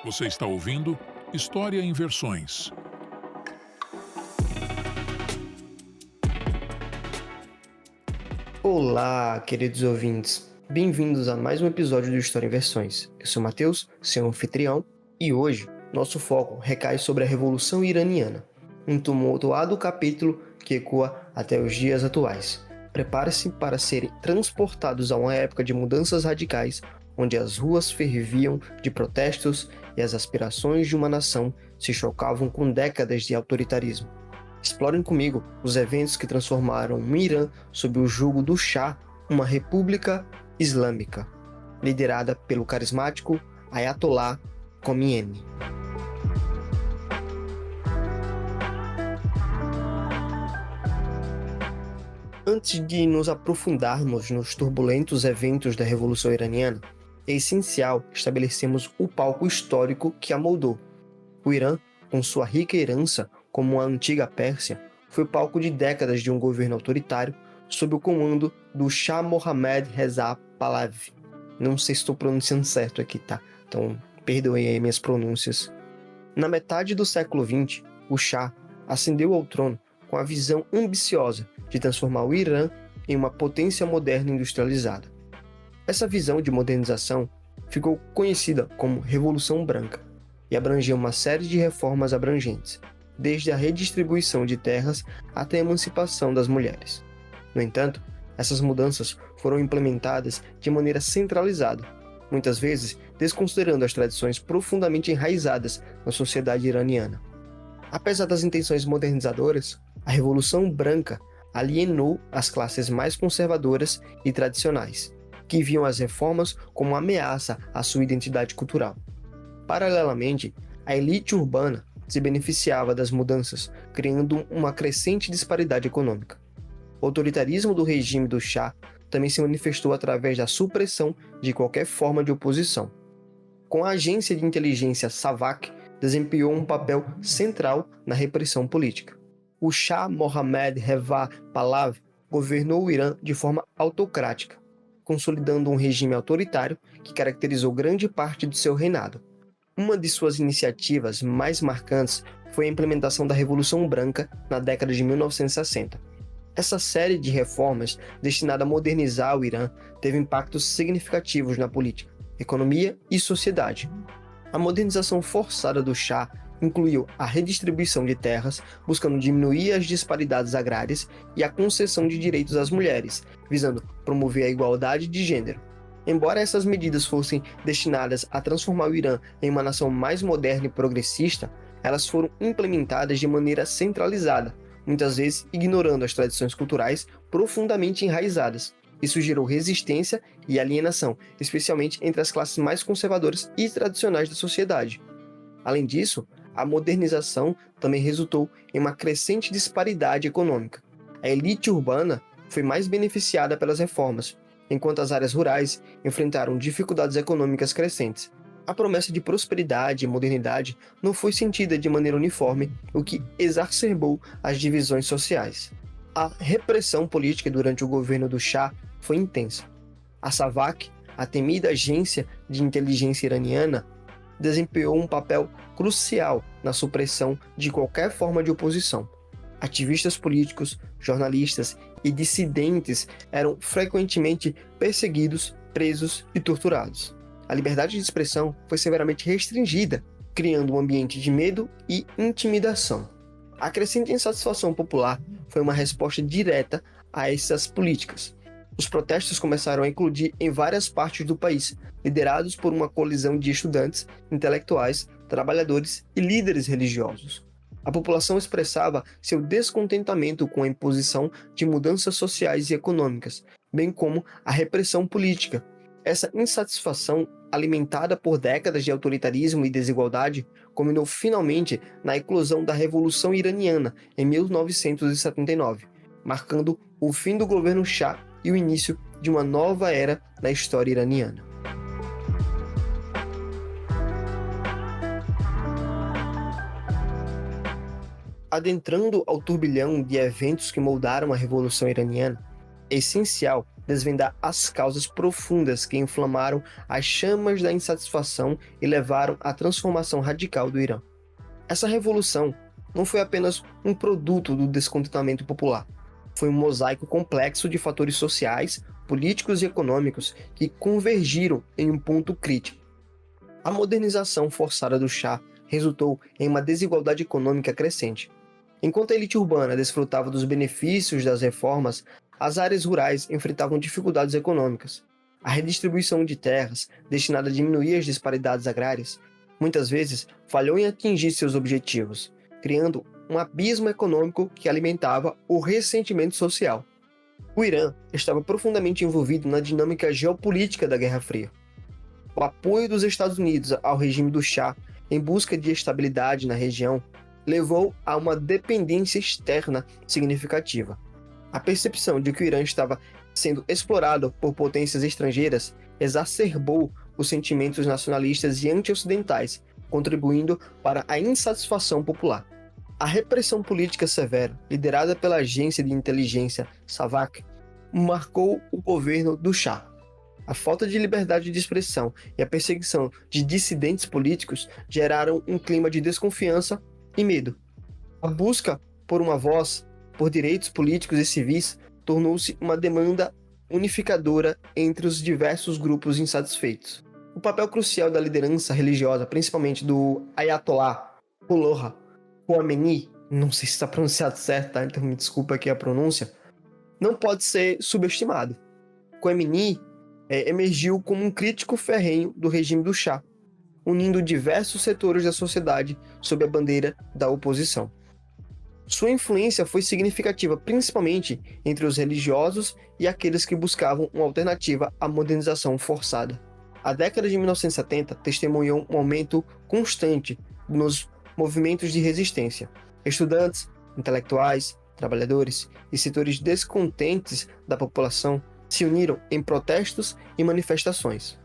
Você está ouvindo História em Versões. Olá, queridos ouvintes. Bem-vindos a mais um episódio do História em Versões. Eu sou Matheus, seu anfitrião, e hoje nosso foco recai sobre a Revolução Iraniana, um tumultuado capítulo que ecoa até os dias atuais. Prepare-se para serem transportados a uma época de mudanças radicais, onde as ruas ferviam de protestos e as aspirações de uma nação se chocavam com décadas de autoritarismo. Explorem comigo os eventos que transformaram o Irã sob o jugo do Shah, uma república islâmica, liderada pelo carismático Ayatollah Khomeini. Antes de nos aprofundarmos nos turbulentos eventos da Revolução Iraniana, é essencial estabelecermos o palco histórico que a moldou. O Irã, com sua rica herança como a antiga Pérsia, foi palco de décadas de um governo autoritário sob o comando do Shah Mohammad Reza Pahlavi. Não sei se estou pronunciando certo aqui, tá? Então, perdoem aí minhas pronúncias. Na metade do século XX, o Shah ascendeu ao trono com a visão ambiciosa de transformar o Irã em uma potência moderna industrializada. Essa visão de modernização ficou conhecida como Revolução Branca e abrangia uma série de reformas abrangentes, desde a redistribuição de terras até a emancipação das mulheres. No entanto, essas mudanças foram implementadas de maneira centralizada, muitas vezes desconsiderando as tradições profundamente enraizadas na sociedade iraniana. Apesar das intenções modernizadoras, a Revolução Branca alienou as classes mais conservadoras e tradicionais, que viam as reformas como uma ameaça à sua identidade cultural. Paralelamente, a elite urbana se beneficiava das mudanças, criando uma crescente disparidade econômica. O autoritarismo do regime do Shah também se manifestou através da supressão de qualquer forma de oposição. Com a agência de inteligência SAVAK, desempenhou um papel central na repressão política. O Shah Mohammad Reza Pahlavi governou o Irã de forma autocrática, consolidando um regime autoritário que caracterizou grande parte do seu reinado. Uma de suas iniciativas mais marcantes foi a implementação da Revolução Branca na década de 1960. Essa série de reformas, destinada a modernizar o Irã, teve impactos significativos na política, economia e sociedade. A modernização forçada do Shah incluiu a redistribuição de terras, buscando diminuir as disparidades agrárias e a concessão de direitos às mulheres, visando promover a igualdade de gênero. Embora essas medidas fossem destinadas a transformar o Irã em uma nação mais moderna e progressista, elas foram implementadas de maneira centralizada, muitas vezes ignorando as tradições culturais profundamente enraizadas. Isso gerou resistência e alienação, especialmente entre as classes mais conservadoras e tradicionais da sociedade. Além disso, a modernização também resultou em uma crescente disparidade econômica. A elite urbana foi mais beneficiada pelas reformas, enquanto as áreas rurais enfrentaram dificuldades econômicas crescentes. A promessa de prosperidade e modernidade não foi sentida de maneira uniforme, o que exacerbou as divisões sociais. A repressão política durante o governo do Shah foi intensa. A SAVAK, a temida agência de inteligência iraniana, desempenhou um papel crucial na supressão de qualquer forma de oposição. Ativistas políticos, jornalistas e dissidentes eram frequentemente perseguidos, presos e torturados. A liberdade de expressão foi severamente restringida, criando um ambiente de medo e intimidação. A crescente insatisfação popular foi uma resposta direta a essas políticas. Os protestos começaram a eclodir em várias partes do país, liderados por uma colisão de estudantes, intelectuais, trabalhadores e líderes religiosos. A população expressava seu descontentamento com a imposição de mudanças sociais e econômicas, bem como a repressão política. Essa insatisfação, alimentada por décadas de autoritarismo e desigualdade, culminou finalmente na eclosão da Revolução Iraniana em 1979, marcando o fim do governo Shah e o início de uma nova era na história iraniana. Adentrando ao turbilhão de eventos que moldaram a Revolução Iraniana, é essencial desvendar as causas profundas que inflamaram as chamas da insatisfação e levaram à transformação radical do Irã. Essa revolução não foi apenas um produto do descontentamento popular. Foi um mosaico complexo de fatores sociais, políticos e econômicos que convergiram em um ponto crítico. A modernização forçada do Shah resultou em uma desigualdade econômica crescente. Enquanto a elite urbana desfrutava dos benefícios das reformas, as áreas rurais enfrentavam dificuldades econômicas. A redistribuição de terras, destinada a diminuir as disparidades agrárias, muitas vezes falhou em atingir seus objetivos, criando um abismo econômico que alimentava o ressentimento social. O Irã estava profundamente envolvido na dinâmica geopolítica da Guerra Fria. O apoio dos Estados Unidos ao regime do Shah em busca de estabilidade na região levou a uma dependência externa significativa. A percepção de que o Irã estava sendo explorado por potências estrangeiras exacerbou os sentimentos nacionalistas e anti-ocidentais, contribuindo para a insatisfação popular. A repressão política severa, liderada pela agência de inteligência SAVAK, marcou o governo do Shah. A falta de liberdade de expressão e a perseguição de dissidentes políticos geraram um clima de desconfiança e medo. A busca por uma voz, por direitos políticos e civis, tornou-se uma demanda unificadora entre os diversos grupos insatisfeitos. O papel crucial da liderança religiosa, principalmente do Ayatollah Ruhollah Khomeini, não sei se está pronunciado certo, tá? Então me desculpa aqui a pronúncia, não pode ser subestimado. Khomeini emergiu como um crítico ferrenho do regime do Shah, unindo diversos setores da sociedade sob a bandeira da oposição. Sua influência foi significativa principalmente entre os religiosos e aqueles que buscavam uma alternativa à modernização forçada. A década de 1970 testemunhou um aumento constante nos movimentos de resistência. Estudantes, intelectuais, trabalhadores e setores descontentes da população se uniram em protestos e manifestações.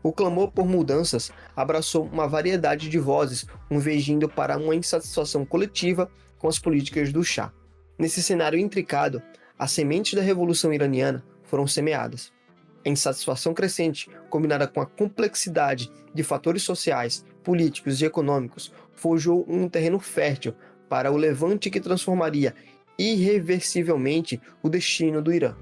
O clamor por mudanças abraçou uma variedade de vozes, convergindo para uma insatisfação coletiva com as políticas do Shah. Nesse cenário intricado, as sementes da Revolução Iraniana foram semeadas. A insatisfação crescente, combinada com a complexidade de fatores sociais, políticos e econômicos, forjou um terreno fértil para o levante que transformaria irreversivelmente o destino do Irã.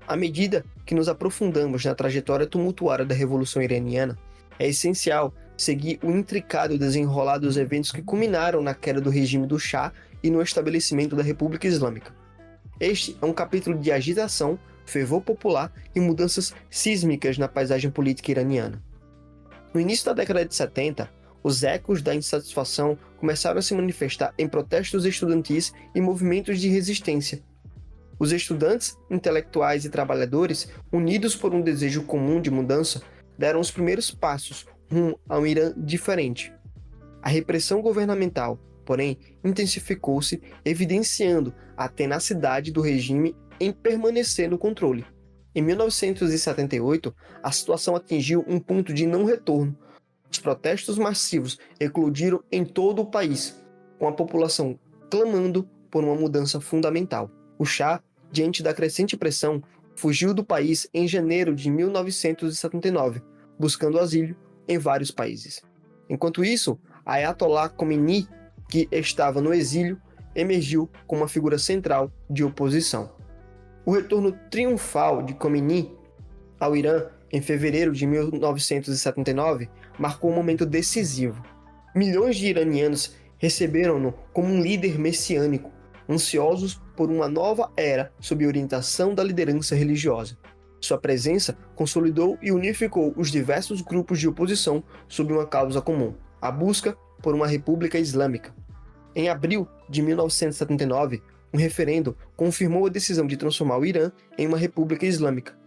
À medida que nos aprofundamos na trajetória tumultuária da Revolução Iraniana, é essencial seguir o intricado desenrolar dos eventos que culminaram na queda do regime do Shah e no estabelecimento da República Islâmica. Este é um capítulo de agitação, fervor popular e mudanças sísmicas na paisagem política iraniana. No início da década de 70, os ecos da insatisfação começaram a se manifestar em protestos estudantis e movimentos de resistência. Os estudantes, intelectuais e trabalhadores, unidos por um desejo comum de mudança, deram os primeiros passos rumo a um Irã diferente. A repressão governamental, porém, intensificou-se, evidenciando a tenacidade do regime em permanecer no controle. Em 1978, a situação atingiu um ponto de não retorno. Os protestos massivos eclodiram em todo o país, com a população clamando por uma mudança fundamental. O Shah, diante da crescente pressão, fugiu do país em janeiro de 1979, buscando asilo em vários países. Enquanto isso, Ayatollah Khomeini, que estava no exílio, emergiu como uma figura central de oposição. O retorno triunfal de Khomeini ao Irã em fevereiro de 1979 marcou um momento decisivo. Milhões de iranianos receberam-no como um líder messiânico, ansiosos por uma nova era sob orientação da liderança religiosa. Sua presença consolidou e unificou os diversos grupos de oposição sob uma causa comum, a busca por uma república islâmica. Em abril de 1979, um referendo confirmou a decisão de transformar o Irã em uma república islâmica.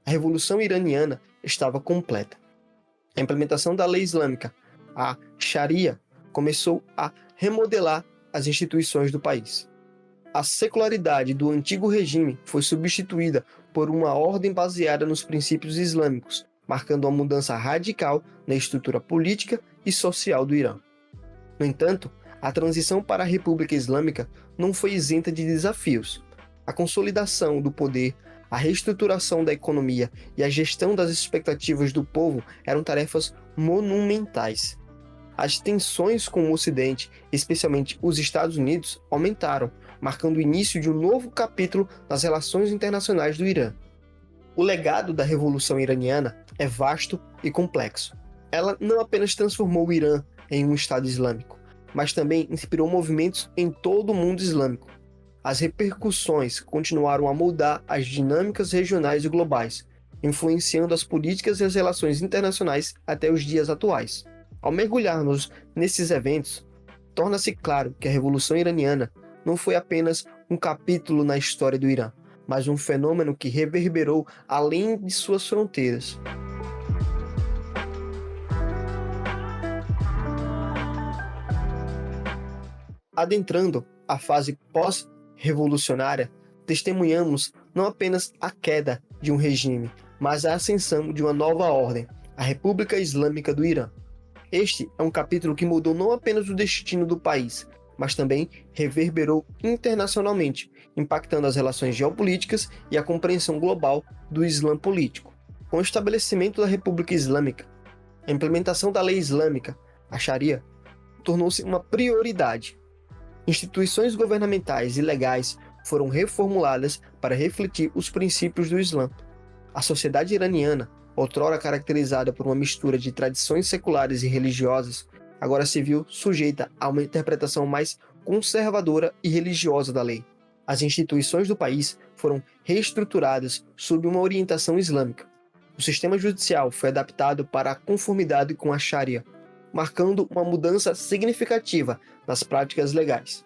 A Revolução Iraniana estava completa. A implementação da lei islâmica, a Sharia, começou a remodelar as instituições do país. A secularidade do antigo regime foi substituída por uma ordem baseada nos princípios islâmicos, marcando uma mudança radical na estrutura política e social do Irã. No entanto, A transição para a República Islâmica não foi isenta de desafios. A consolidação do poder, a reestruturação da economia e a gestão das expectativas do povo eram tarefas monumentais. As tensões com o Ocidente, especialmente os Estados Unidos, aumentaram, marcando o início de um novo capítulo nas relações internacionais do Irã. O legado da Revolução Iraniana é vasto e complexo. Ela não apenas transformou o Irã em um Estado islâmico, mas também inspirou movimentos em todo o mundo islâmico. As repercussões continuaram a moldar as dinâmicas regionais e globais, influenciando as políticas e as relações internacionais até os dias atuais. Ao mergulharmos nesses eventos, torna-se claro que a Revolução Iraniana não foi apenas um capítulo na história do Irã, mas um fenômeno que reverberou além de suas fronteiras. Adentrando a fase pós-revolucionária, testemunhamos não apenas a queda de um regime, mas a ascensão de uma nova ordem, a República Islâmica do Irã. Este é um capítulo que mudou não apenas o destino do país, mas também reverberou internacionalmente, impactando as relações geopolíticas e a compreensão global do Islã político. Com o estabelecimento da República Islâmica, a implementação da lei islâmica, a Sharia, tornou-se uma prioridade. Instituições governamentais e legais foram reformuladas para refletir os princípios do Islã. A sociedade iraniana, outrora caracterizada por uma mistura de tradições seculares e religiosas, agora se viu sujeita a uma interpretação mais conservadora e religiosa da lei. As instituições do país foram reestruturadas sob uma orientação islâmica. O sistema judicial foi adaptado para a conformidade com a Sharia, marcando uma mudança significativa nas práticas legais.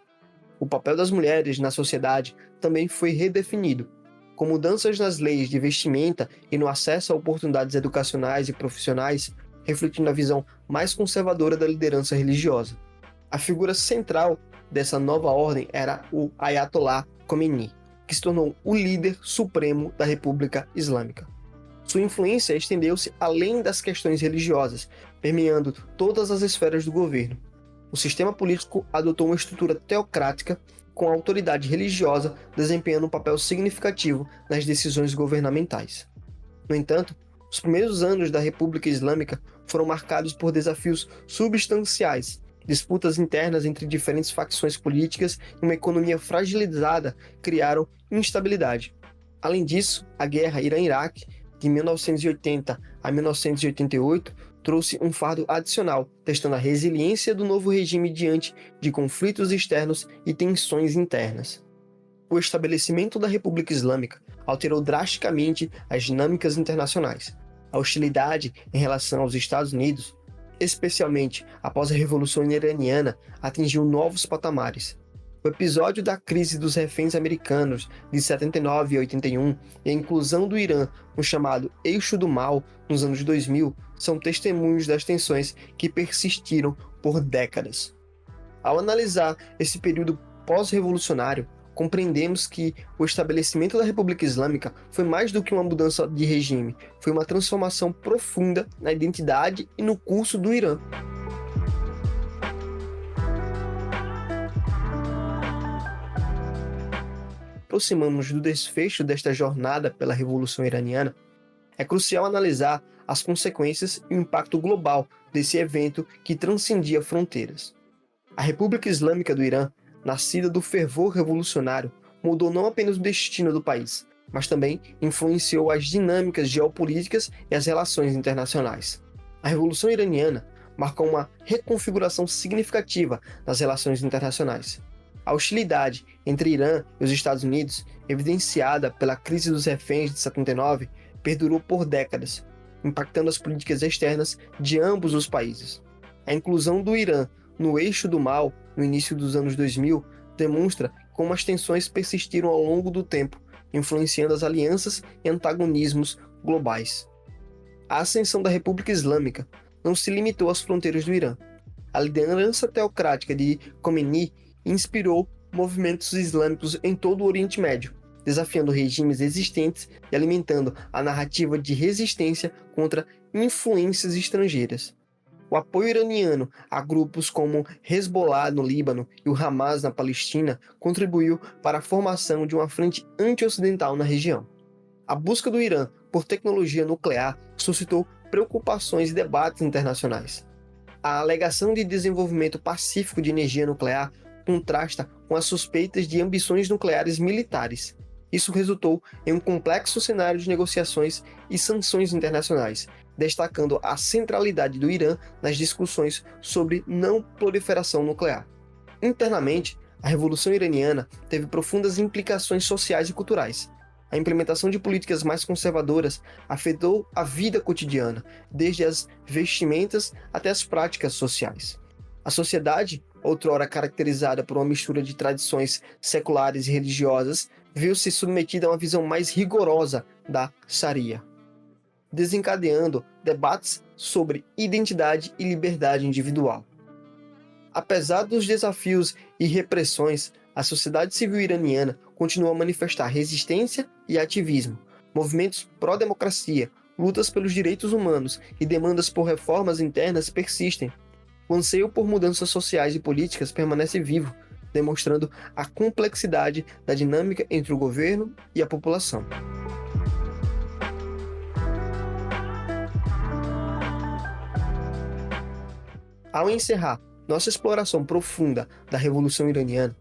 O papel das mulheres na sociedade também foi redefinido, com mudanças nas leis de vestimenta e no acesso a oportunidades educacionais e profissionais, refletindo a visão mais conservadora da liderança religiosa. A figura central dessa nova ordem era o Ayatollah Khomeini, que se tornou o líder supremo da República Islâmica. Sua influência estendeu-se além das questões religiosas, permeando todas as esferas do governo. O sistema político adotou uma estrutura teocrática, com a autoridade religiosa desempenhando um papel significativo nas decisões governamentais. No entanto, os primeiros anos da República Islâmica foram marcados por desafios substanciais, disputas internas entre diferentes facções políticas e uma economia fragilizada criaram instabilidade. Além disso, a guerra Irã-Iraque, de 1980 a 1988, trouxe um fardo adicional, testando a resiliência do novo regime diante de conflitos externos e tensões internas. O estabelecimento da República Islâmica alterou drasticamente as dinâmicas internacionais. A hostilidade em relação aos Estados Unidos, especialmente após a Revolução Iraniana, atingiu novos patamares. O episódio da crise dos reféns americanos de 79 e 81 e a inclusão do Irã no chamado Eixo do Mal nos anos 2000 são testemunhos das tensões que persistiram por décadas. Ao analisar esse período pós-revolucionário, compreendemos que o estabelecimento da República Islâmica foi mais do que uma mudança de regime, foi uma transformação profunda na identidade e no curso do Irã. Aproximamos do desfecho desta jornada pela Revolução Iraniana, é crucial analisar as consequências e o impacto global desse evento que transcendia fronteiras. A República Islâmica do Irã, nascida do fervor revolucionário, mudou não apenas o destino do país, mas também influenciou as dinâmicas geopolíticas e as relações internacionais. A Revolução Iraniana marcou uma reconfiguração significativa nas relações internacionais. A hostilidade entre Irã e os Estados Unidos, evidenciada pela crise dos reféns de 79, perdurou por décadas, impactando as políticas externas de ambos os países. A inclusão do Irã no eixo do mal, no início dos anos 2000, demonstra como as tensões persistiram ao longo do tempo, influenciando as alianças e antagonismos globais. A ascensão da República Islâmica não se limitou às fronteiras do Irã. A liderança teocrática de Khomeini inspirou movimentos islâmicos em todo o Oriente Médio, desafiando regimes existentes e alimentando a narrativa de resistência contra influências estrangeiras. O apoio iraniano a grupos como Hezbollah no Líbano e o Hamas na Palestina contribuiu para a formação de uma frente anti-ocidental na região. A busca do Irã por tecnologia nuclear suscitou preocupações e debates internacionais. A alegação de desenvolvimento pacífico de energia nuclear contrasta com as suspeitas de ambições nucleares militares. Isso resultou em um complexo cenário de negociações e sanções internacionais, destacando a centralidade do Irã nas discussões sobre não proliferação nuclear. Internamente, a Revolução Iraniana teve profundas implicações sociais e culturais. A implementação de políticas mais conservadoras afetou a vida cotidiana, desde as vestimentas até as práticas sociais. A sociedade, outrora caracterizada por uma mistura de tradições seculares e religiosas, viu-se submetida a uma visão mais rigorosa da Sharia, desencadeando debates sobre identidade e liberdade individual. Apesar dos desafios e repressões, a sociedade civil iraniana continua a manifestar resistência e ativismo. Movimentos pró-democracia, lutas pelos direitos humanos e demandas por reformas internas persistem. O anseio por mudanças sociais e políticas permanece vivo, demonstrando a complexidade da dinâmica entre o governo e a população. Ao encerrar nossa exploração profunda da Revolução Iraniana,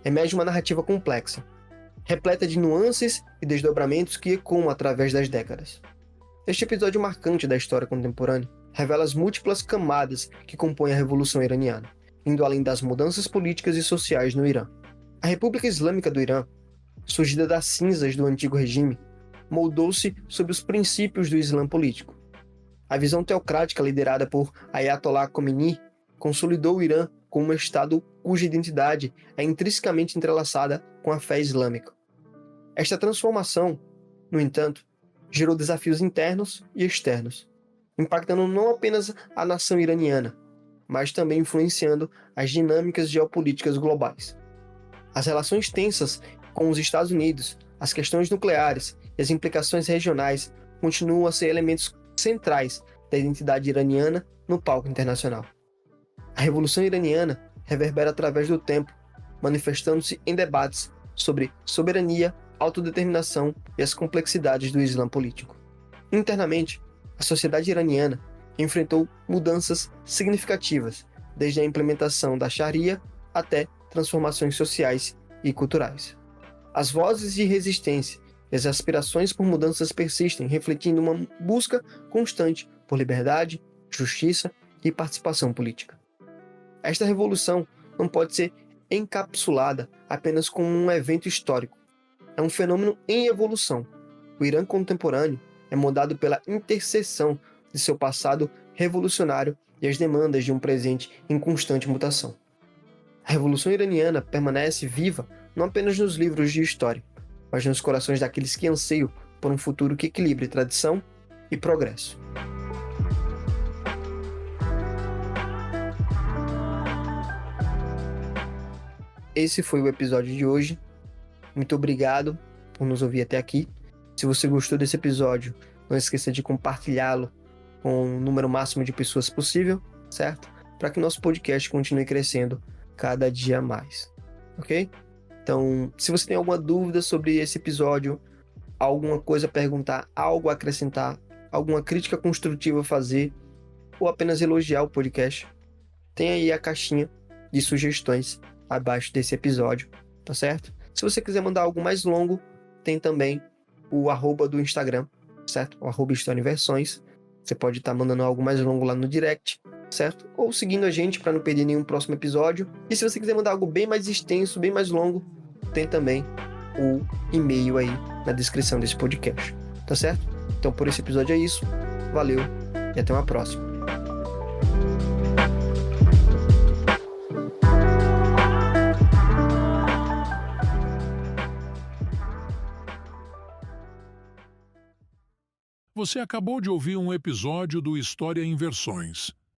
emerge uma narrativa complexa, repleta de nuances e desdobramentos que ecoam através das décadas. Este episódio marcante da história contemporânea revela as múltiplas camadas que compõem a Revolução Iraniana, indo além das mudanças políticas e sociais no Irã. A República Islâmica do Irã, surgida das cinzas do antigo regime, moldou-se sob os princípios do Islã político. A visão teocrática liderada por Ayatollah Khomeini consolidou o Irã como um Estado cuja identidade é intrinsecamente entrelaçada com a fé islâmica. Esta transformação, no entanto, gerou desafios internos e externos, impactando não apenas a nação iraniana, mas também influenciando as dinâmicas geopolíticas globais. As relações tensas com os Estados Unidos, as questões nucleares e as implicações regionais continuam a ser elementos centrais da identidade iraniana no palco internacional. A Revolução Iraniana reverbera através do tempo, manifestando-se em debates sobre soberania, autodeterminação e as complexidades do Islã político. Internamente, a sociedade iraniana enfrentou mudanças significativas, desde a implementação da Sharia até transformações sociais e culturais. As vozes de resistência e as aspirações por mudanças persistem, refletindo uma busca constante por liberdade, justiça e participação política. Esta revolução não pode ser encapsulada apenas como um evento histórico. É um fenômeno em evolução. O Irã contemporâneo é moldado pela interseção de seu passado revolucionário e as demandas de um presente em constante mutação. A Revolução Iraniana permanece viva não apenas nos livros de história, mas nos corações daqueles que anseiam por um futuro que equilibre tradição e progresso. Esse foi o episódio de hoje. Muito obrigado por nos ouvir até aqui. Se você gostou desse episódio, não esqueça de compartilhá-lo com o número máximo de pessoas possível, certo? Para que nosso podcast continue crescendo cada dia mais, ok? Então, se você tem alguma dúvida sobre esse episódio, alguma coisa a perguntar, algo a acrescentar, alguma crítica construtiva a fazer, ou apenas elogiar o podcast, tem aí a caixinha de sugestões abaixo desse episódio, tá certo? Se você quiser mandar algo mais longo, tem também o @ do Instagram, certo? O @historiainversões. Você pode estar mandando algo mais longo lá no direct, certo? Ou seguindo a gente para não perder nenhum próximo episódio. E se você quiser mandar algo bem mais extenso, bem mais longo, tem também o e-mail aí na descrição desse podcast, tá certo? Então por esse episódio é isso. Valeu e até uma próxima. Você acabou de ouvir um episódio do História em Versões.